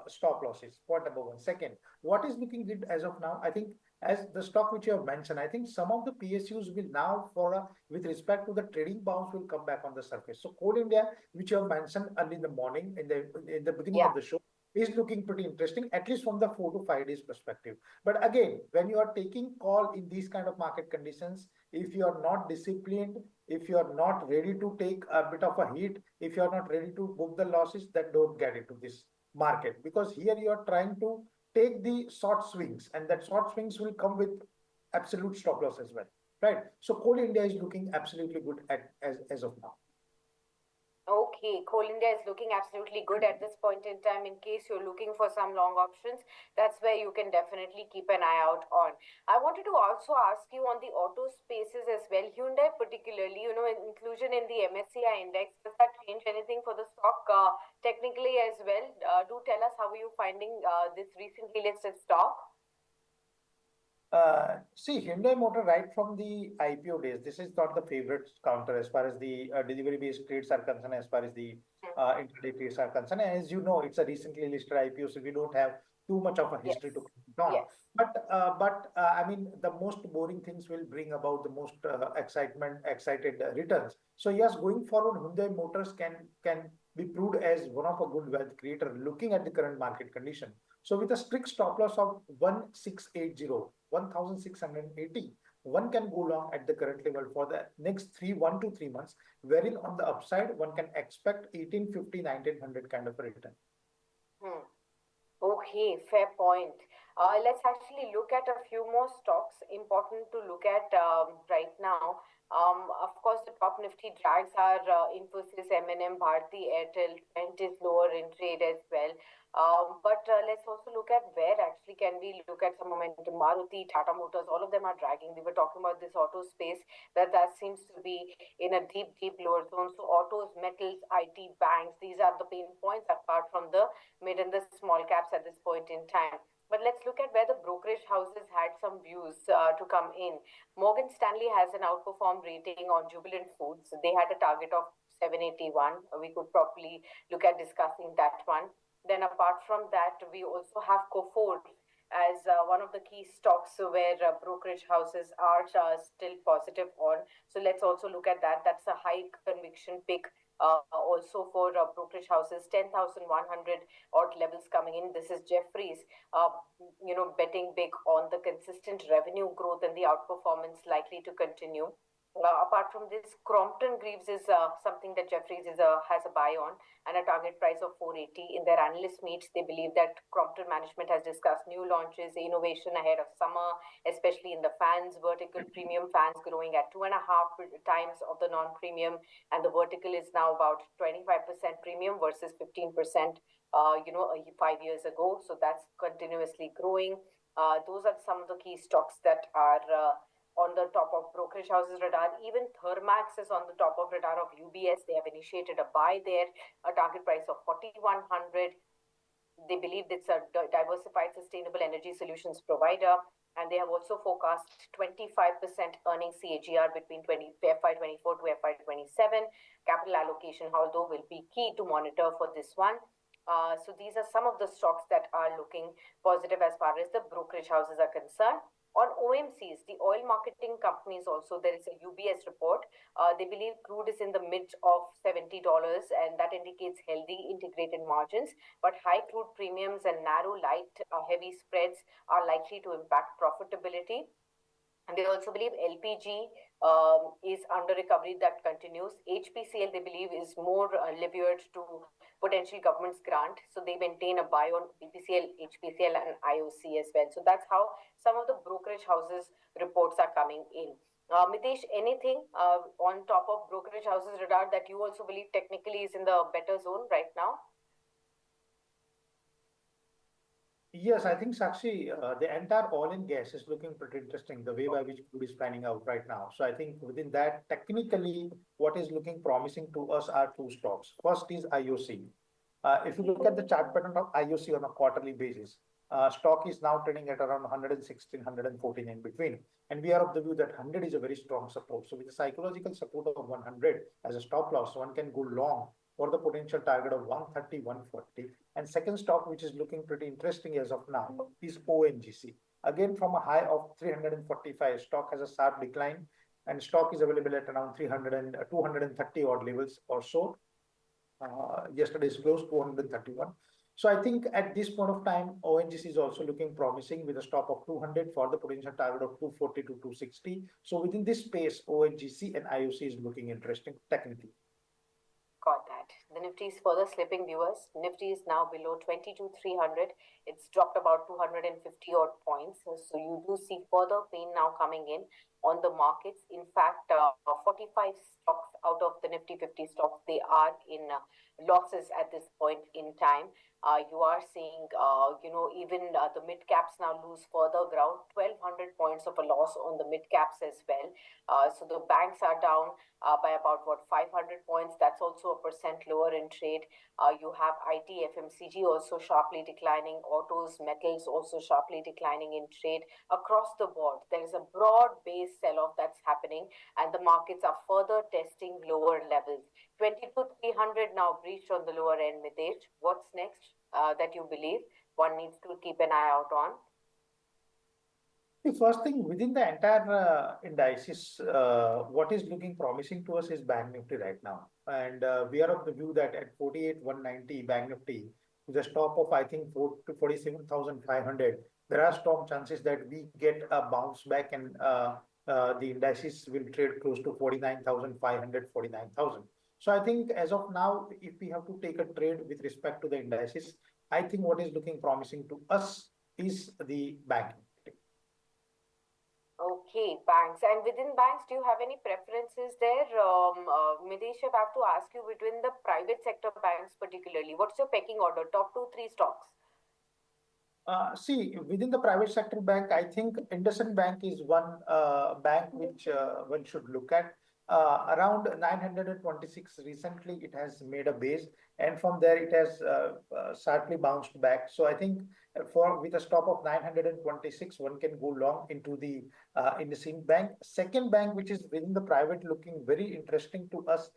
stop losses. Point number one. Second, what is looking good as of now? I think as the stock which you have mentioned, I think some of the PSUs will now, with respect to the trading bounce, will come back on the surface. So Coal India, which you have mentioned early in the morning, in the beginning of the show, is looking pretty interesting, at least from the 4 to 5 days perspective. But again, when you are taking call in these kind of market conditions, if you are not disciplined, if you are not ready to take a bit of a hit, if you are not ready to book the losses, then don't get into this market, because here you are trying to take the short swings, and that short swings will come with absolute stop loss as well, right? So Coal India is looking absolutely good as of now. Okay, Coal India is looking absolutely good at this point in time. In case you're looking for some long options, that's where you can definitely keep an eye out on. I wanted to also ask you on the auto spaces as well. Hyundai particularly, inclusion in the MSCI index, does that change anything for the stock technically as well? Do tell us how are you finding this recently listed stock? See, Hyundai Motor, right from the IPO days, this is not the favorite counter as far as the delivery-based trades are concerned, as far as the intraday trades are concerned. And as you know, it's a recently listed IPO, so we don't have too much of a history to comment on. But I mean, the most boring things will bring about the most excited returns. So yes, going forward, Hyundai Motors can be proved as one of a good wealth creator looking at the current market condition. So with a strict stop loss of 1680, 1680, one can go long at the current level for the next 1 to 3 months, wherein on the upside, one can expect 1850, 1900 kind of a return. Okay, fair point. Let's actually look at a few more stocks important to look at right now. Of course, the top top Nifty drags are Infosys, M&M, Bharti, Airtel. Trent is lower in trade as well. But let's also look at where actually can we look at some momentum. Maruti, Tata Motors, all of them are dragging. We were talking about this auto space that seems to be in a deep lower zone. So autos, metals, IT, banks, these are the pain points apart from the mid and the small caps at this point in time. But let's look at where the brokerage houses had some views to come in. Morgan Stanley has an outperform rating on Jubilant Foods. They had a target of 781. We could probably look at discussing that one. Then apart from that, we also have Coforge as one of the key stocks where brokerage houses are still positive on. So let's also look at that. That's a high conviction pick also for brokerage houses, 10,100 odd levels coming in. This is Jeffries, betting big on the consistent revenue growth and the outperformance likely to continue. Apart from this, Crompton Greaves is something that Jeffries has a buy on and a target price of 480. In their analyst meets, they believe that Crompton management has discussed new launches, innovation ahead of summer, especially in the fans vertical, premium fans growing at 2.5 times of the non-premium, and the vertical is now about 25% premium versus 15%, 5 years ago. So that's continuously growing. Those are some of the key stocks that are on the top of brokerage houses radar. Even Thermax is on the top of radar of UBS. They have initiated a buy there, a target price of 4,100. They believe it's a diversified sustainable energy solutions provider, and they have also forecast 25% earnings CAGR between FY24 to FY27. Capital allocation, although, will be key to monitor for this one. So these are some of the stocks that are looking positive as far as the brokerage houses are concerned. On OMCs, the oil marketing companies also, there is a UBS report. They believe crude is in the mid of $70, and that indicates healthy integrated margins. But high crude premiums and narrow light heavy spreads are likely to impact profitability. And they also believe LPG is under recovery that continues. HPCL, they believe, is more levered to potential government's grant. So they maintain a buy on BPCL, HPCL, and IOC as well. So that's how some of the brokerage houses reports are coming in. Mitesh, anything on top of brokerage houses radar that you also believe technically is in the better zone right now? Yes, I think Sakshi, the entire oil and gas is looking pretty interesting, the way by which crude is panning out right now. So I think within that, technically, what is looking promising to us are two stocks. First is IOC. If you look at the chart pattern of IOC on a quarterly basis, stock is now trading at around 116, 114 in between. And we are of the view that 100 is a very strong support. So with the psychological support of 100 as a stop loss, one can go long for the potential target of 130, 140. And second stock, which is looking pretty interesting as of now, is ONGC. Again, from a high of 345, stock has a sharp decline, and stock is available at around 230 odd levels or so. Yesterday's close 231. So I think at this point of time, ONGC is also looking promising with a stop of 200 for the potential target of 240 to 260. So within this space, ONGC and IOC is looking interesting technically. Got that. The Nifty is further slipping, viewers. Nifty is now below 22,300. It's dropped about 250 odd points. So you do see further pain now coming in on the markets. In fact, 45 stocks out of the Nifty 50 stocks, they are in losses at this point in time. You are seeing, even the mid caps now lose further ground, 1,200 points of a loss on the mid caps as well. So the banks are down by about 500 points. That's also a percent lower in trade. You have IT, FMCG also sharply declining, autos, metals also sharply declining in trade. Across the board, there is a broad base sell-off that's happening, and the markets are further testing lower levels. 22,300 now breached on the lower end, Mitesh. What's next that you believe one needs to keep an eye out on? The first thing within the entire indices, what is looking promising to us is Bank Nifty right now. And we are of the view that at 48,190 Bank Nifty, with a stop of, I think, 47,500, there are strong chances that we get a bounce back, and the indices will trade close to 49,500, 49,000. So I think as of now, if we have to take a trade with respect to the indices, I think what is looking promising to us is the bank. Okay, banks. And within banks, do you have any preferences there? Mitesh, if I have to ask you between the private sector banks particularly, what's your pecking order? Top two, three stocks? See, within the private sector bank, I think IndusInd Bank is one bank which one should look at. Around 926 recently, it has made a base, and from there it has sharply bounced back. So I think for with a stop of 926, one can go long into the IndusInd Bank. Second bank, which is within the private, looking very interesting to us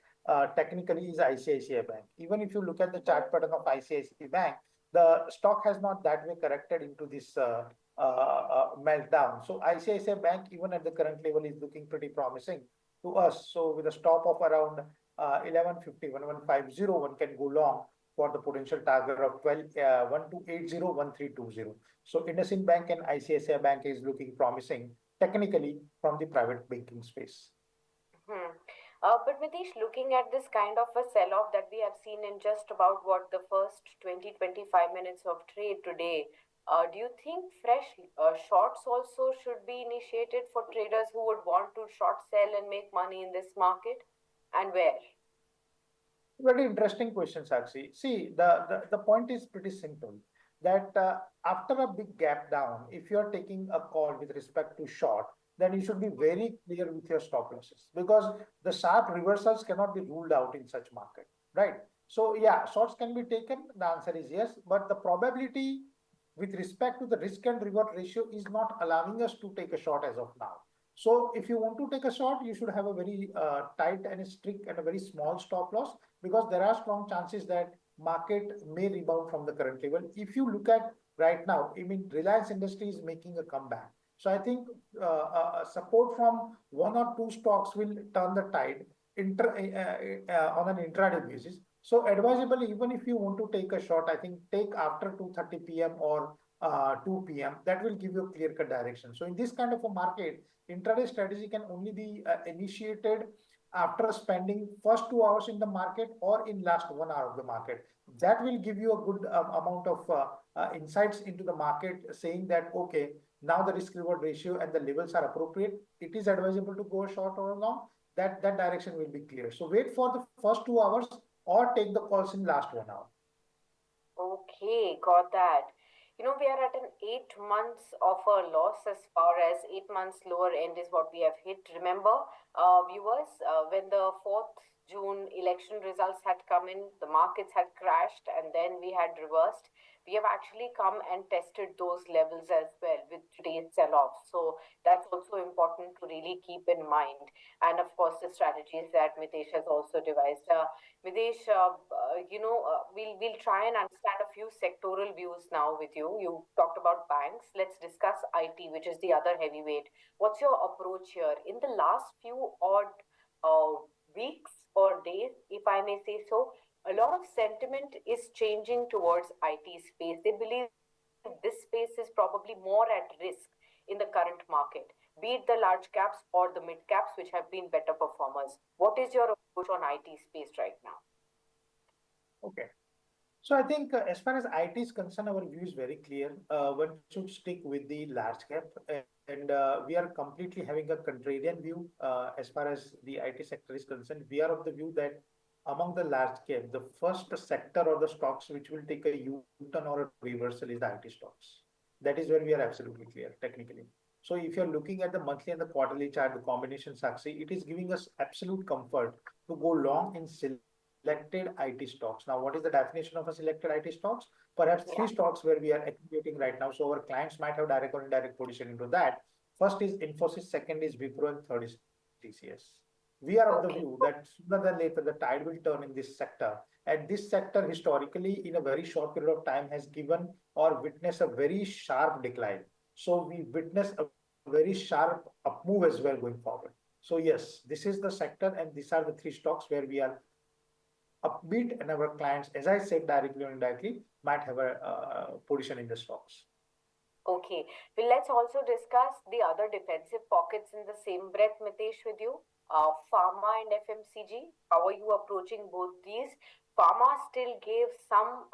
technically, is ICICI Bank. Even if you look at the chart pattern of ICICI Bank, the stock has not that way corrected into this meltdown. So ICICI Bank, even at the current level, is looking pretty promising to us. So with a stop of around 1150, 1150, one can go long for the potential target of 1280, 1320. So IndusInd Bank and ICICI Bank is looking promising technically from the private banking space. Hmm. But Mitesh, looking at this kind of a sell-off that we have seen in just about what the first 20-25 minutes of trade today, do you think fresh shorts also should be initiated for traders who would want to short sell and make money in this market? And where? Very interesting question, Sakshi. See, the point is pretty simple that after a big gap down, if you're taking a call with respect to short, then you should be very clear with your stop losses because the sharp reversals cannot be ruled out in such market, right? So yeah, shorts can be taken. The answer is yes, but the probability with respect to the risk and reward ratio is not allowing us to take a short as of now. So if you want to take a short, you should have a very tight and strict and a very small stop loss because there are strong chances that market may rebound from the current level. If you look at right now, I mean, Reliance Industry is making a comeback. So I think support from one or two stocks will turn the tide on an intraday basis. So advisable, even if you want to take a short, I think take after 2:30 p.m. or 2 p.m. That will give you a clear-cut direction. So in this kind of a market, intraday strategy can only be initiated after spending first 2 hours in the market or in last 1 hour of the market. That will give you a good amount of insights into the market saying that, okay, now the risk reward ratio and the levels are appropriate. It is advisable to go short or long. That direction will be clear. So wait for the first 2 hours or take the calls in last 1 hour. Okay, got that. You know, we are at an 8 months of a loss as far as 8 months lower end is what we have hit. Remember, viewers, when the 4th June election results had come in, the markets had crashed and then we had reversed. We have actually come and tested those levels as well with today's sell-off. So that's also important to really keep in mind. And of course, the strategies that Mitesh has also devised. Videsh, we'll try and understand a few sectoral views now with you. You talked about banks. Let's discuss IT, which is the other heavyweight. What's your approach here? In the last few odd weeks or days, if I may say so, a lot of sentiment is changing towards IT space. They believe this space is probably more at risk in the current market, be it the large caps or the mid caps, which have been better performers. What is your approach on IT space right now? Okay. So I think as far as IT is concerned, our view is very clear. One should stick with the large cap, and we are completely having a contrarian view as far as the IT sector is concerned. We are of the view that among the large cap, the first sector or the stocks which will take a U-turn or a reversal is the IT stocks. That is where we are absolutely clear technically. So if you're looking at the monthly and the quarterly chart, the combination Sakshi, it is giving us absolute comfort to go long in selected IT stocks. Now, what is the definition of a selected IT stocks? Perhaps three stocks where we are accumulating right now. So our clients might have direct or indirect position into that. First is Infosys, second is Wipro, and third is TCS. We are of the view that sooner than later the tide will turn in this sector. And this sector historically in a very short period of time has given or witnessed a very sharp decline. So we witness a very sharp up move as well going forward. So yes, this is the sector and these are the three stocks where we are upbeat and our clients, as I said, directly or indirectly, might have a position in the stocks. Okay. Well, let's also discuss the other defensive pockets in the same breath, Mitesh, with you. Pharma and FMCG. How are you approaching both these? Pharma still gave some,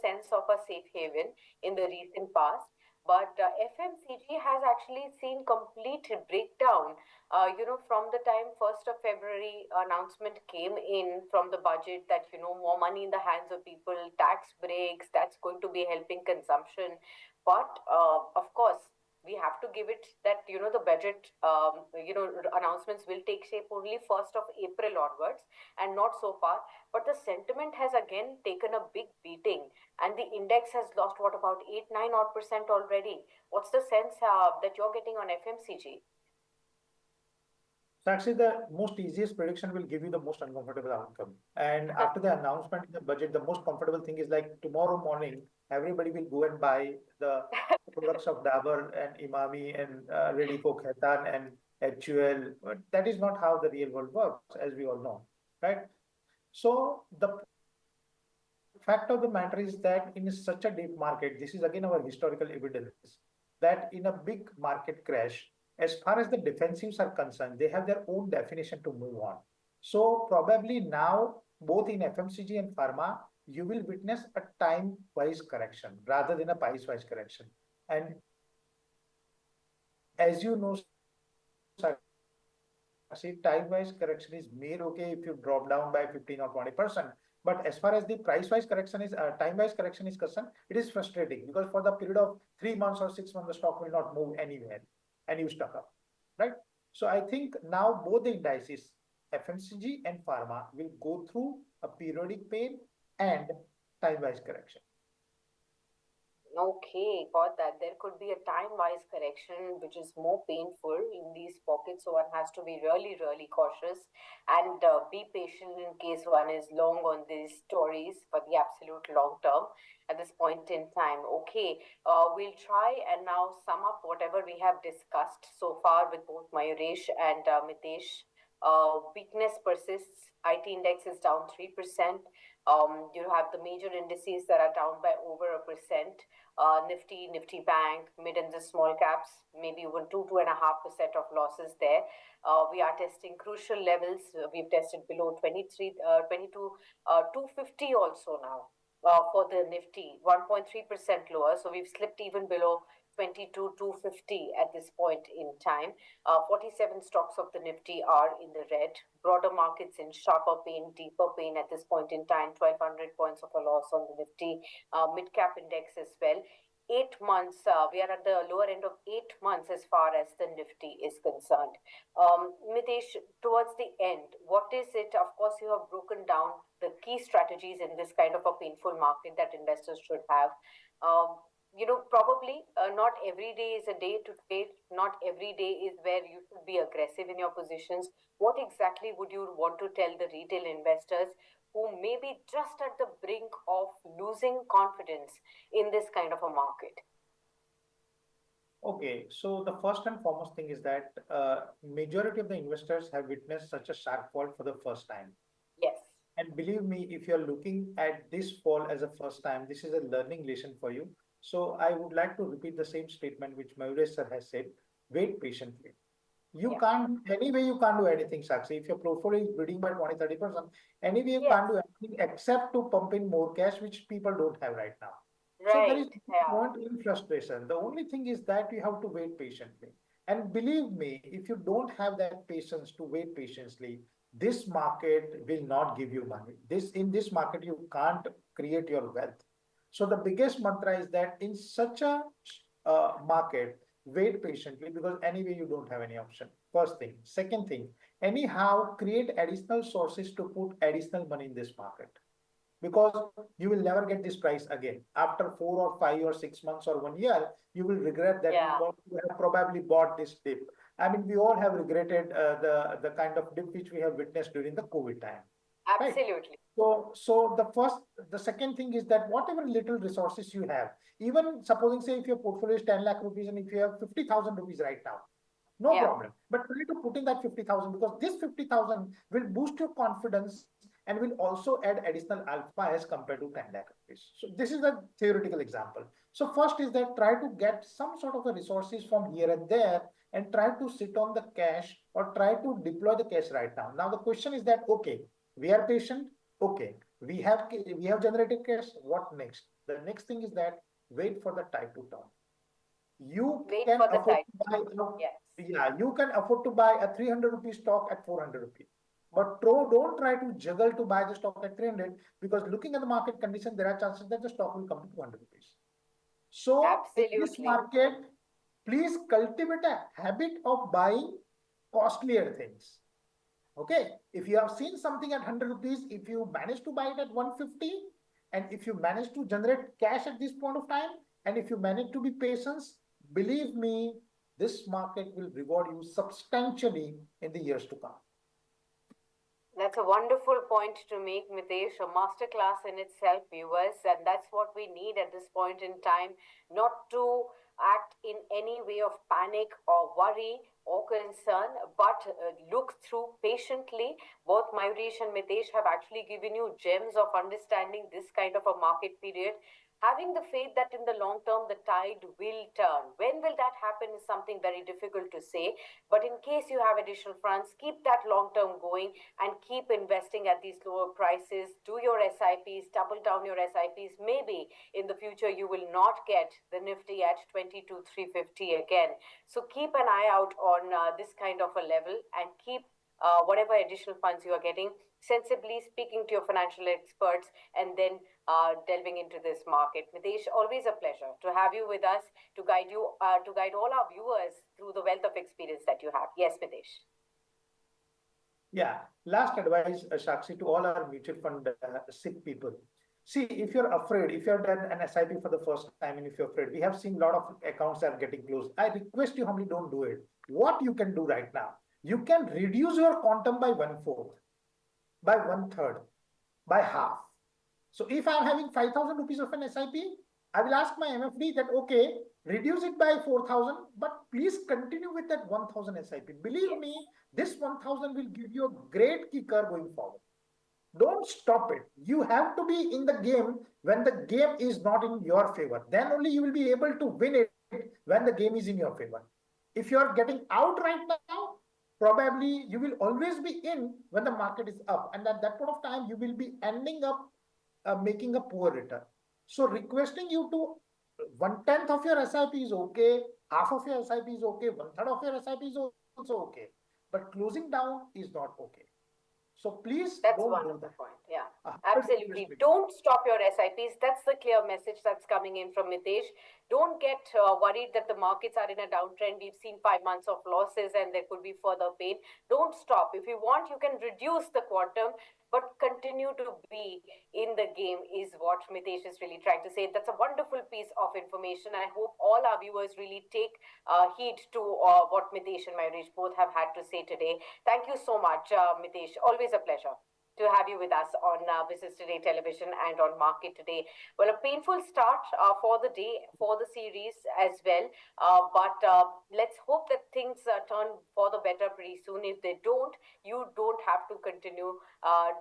sense of a safe haven in the recent past. But FMCG has actually seen complete breakdown. From the time 1st of February announcement came in from the budget that, more money in the hands of people, tax breaks, that's going to be helping consumption. But of course, we have to give it that, the budget, announcements will take shape only 1st of April onwards and not so far. But the sentiment has again taken a big beating, and the index has lost what, about 8 9 odd percent already. What's the sense that you're getting on FMCG? So actually, the most easiest prediction will give you the most uncomfortable outcome. And after the announcement in the budget, the most comfortable thing is like tomorrow morning, everybody will go and buy the products of Dabur and Imami and Ready for Khaitan and HUL. But that is not how the real world works, as we all know, right? So the fact of the matter is that in such a deep market, this is again our historical evidence that in a big market crash, as far as the defensives are concerned, they have their own definition to move on. So probably now, both in FMCG and pharma, you will witness a time-wise correction rather than a price-wise correction. And as you know, see, time-wise correction is made okay if you drop down by 15 or 20%. But as far as the price-wise correction is, time-wise correction is concerned, it is frustrating because for the period of 3 months or 6 months, the stock will not move anywhere and you stuck up, right? So I think now both the indices, FMCG and pharma, will go through a periodic pain and time-wise correction. Okay, got that. There could be a time-wise correction which is more painful in these pockets, so one has to be really, really cautious and be patient in case one is long on these stories for the absolute long term at this point in time. Okay, we'll try and now sum up whatever we have discussed so far with both Mayuresh and Mitesh. Weakness persists. IT index is down 3%. You have the major indices that are down by over a percent. Nifty, Nifty Bank, mid and the small caps, maybe even 2.5% of losses there. We are testing crucial levels. We've tested below 23, 22, 250 also now for the Nifty, 1.3% lower. So we've slipped even below 22, 250 at this point in time. 47 stocks of the Nifty are in the red. Broader markets in sharper pain, deeper pain at this point in time. 1,200 points of a loss on the Nifty. Mid-cap index as well. 8 months, we are at the lower end of 8 months as far as the Nifty is concerned. Mitesh, towards the end, what is it? Of course, you have broken down the key strategies in this kind of a painful market that investors should have. Probably not every day is a day to trade. Not every day is where you should be aggressive in your positions. What exactly would you want to tell the retail investors who may be just at the brink of losing confidence in this kind of a market? Okay, so the first and foremost thing is that majority of the investors have witnessed such a sharp fall for the first time. Yes. And believe me, if you're looking at this fall as a first time, this is a learning lesson for you. So I would like to repeat the same statement which Mayuresh sir has said, wait patiently. You can't, anyway, you can't do anything, Sakshi. If your portfolio is bleeding by 20, 30%, anyway, you can't do anything except to pump in more cash, which people don't have right now. So there is no point in frustration. The only thing is that you have to wait patiently. And believe me, if you don't have that patience to wait patiently, this market will not give you money. In this market, you can't create your wealth. So the biggest mantra is that in such a market, wait patiently because anyway you don't have any option. First thing. Second thing, anyhow, create additional sources to put additional money in this market because you will never get this price again. After 4 or 5 or 6 months or 1 year, you will regret that you have probably bought this dip. I mean, we all have regretted the kind of dip which we have witnessed during the COVID time. Absolutely. Right? So the second thing is that whatever little resources you have, even supposing say if your portfolio is 10 lakh rupees and if you have 50,000 rupees right now, no problem. But try to put in that 50,000 because this 50,000 will boost your confidence and will also add additional alpha as compared to 10 lakh rupees. So this is a theoretical example. So first is that try to get some sort of the resources from here and there and try to sit on the cash or try to deploy the cash right now. Now the question is that, okay, we are patient. Okay, we have generated cash. What next? The next thing is that wait for the tide to turn. You Wait can for the afford time. to buy, Yes. yeah, you can afford to buy a 300 rupee stock at 400 rupee. But don't try to juggle to buy the stock at 300, because looking at the market condition, there are chances that the stock will come to 200 rupees. So in this Absolutely. market, please cultivate a habit of buying costlier things. Okay, if you have seen something at 100 rupees, if you manage to buy it at 150, and if you manage to generate cash at this point of time, and if you manage to be patient, believe me, this market will reward you substantially in the years to come. That's a wonderful point to make, Mitesh. A masterclass in itself, viewers, and that's what we need at this point in time. Not to act in any way of panic or worry or concern, but look through patiently. Both Mayuresh and Mitesh have actually given you gems of understanding this kind of a market period. Having the faith that in the long term the tide will turn. When will that happen is something very difficult to say. But in case you have additional funds, keep that long term going and keep investing at these lower prices. Do your SIPs, double down your SIPs. Maybe in the future you will not get the Nifty at 22,350 again. So keep an eye out on this kind of a level, and keep whatever additional funds you are getting sensibly, speaking to your financial experts, and then delving into this market. Mitesh, always a pleasure to have you with us to guide all our viewers through the wealth of experience that you have. Yes, Mitesh. Yeah, last advice, Sakshi, to all our mutual fund sick people. See, if you're afraid, if you've done an SIP for the first time and if you're afraid, we have seen a lot of accounts are getting closed. I request you humbly, don't do it. What you can do right now, you can reduce your quantum by 1/4, by 1/3, by half. So if I'm having 5,000 rupees of an SIP, I will ask my MFD that, okay, reduce it by 4,000, but please continue with that 1,000 SIP. Believe me, this 1,000 will give you a great kicker going forward. Don't stop it. You have to be in the game when the game is not in your favor. Then only you will be able to win it when the game is in your favor. If you are getting out right now, probably you will always be in when the market is up. And at that point of time, you will be ending up making a poor return. So requesting you to 1/10 of your SIP is okay, half of your SIP is okay, 1/3 of your SIP is also okay, but closing down is not okay. So please, that's don't one do of the that. point. Yeah, absolutely. Don't stop your SIPs. That's the clear message that's coming in from Mitesh. Don't get worried that the markets are in a downtrend. We've seen 5 months of losses and there could be further pain. Don't stop. If you want, you can reduce the quantum, but continue to be in the game is what Mitesh is really trying to say. That's a wonderful piece of information. I hope all our viewers really take heed to what Mitesh and Mayuresh both have had to say today. Thank you so much, Mitesh. Always a pleasure to have you with us on Business Today Television and on Market Today. Well, a painful start for the day, for the series as well. But let's hope that things turn for the better pretty soon. If they don't, you don't have to continue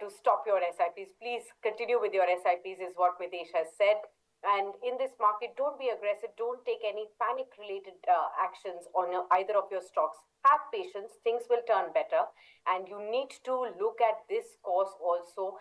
to stop your SIPs. Please continue with your SIPs is what Mitesh has said. And in this market, don't be aggressive. Don't take any panic-related actions on either of your stocks. Have patience. Things will turn better. And you need to look at this course also.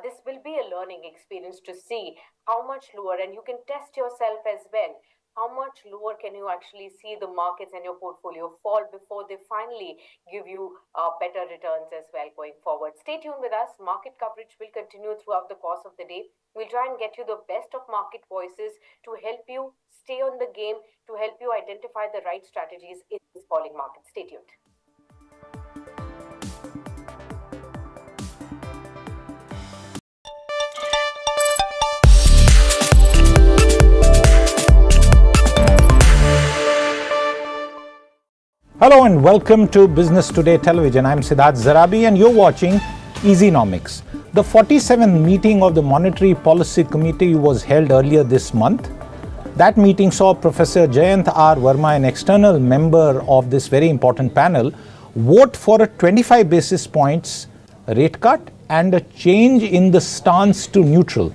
This will be a learning experience to see how much lower, and you can test yourself as well. How much lower can you actually see the markets and your portfolio fall before they finally give you better returns as well going forward? Stay tuned with us. Market coverage will continue throughout the course of the day. We'll try and get you the best of market voices to help you stay on the game, to help you identify the right strategies in this falling market. Stay tuned. Hello and welcome to Business Today Television. I'm Siddharth Zarabi and you're watching Easynomics. The 47th meeting of the Monetary Policy Committee was held earlier this month. That meeting saw Professor Jayant R. Verma, an external member of this very important panel, vote for a 25 basis points rate cut and a change in the stance to neutral.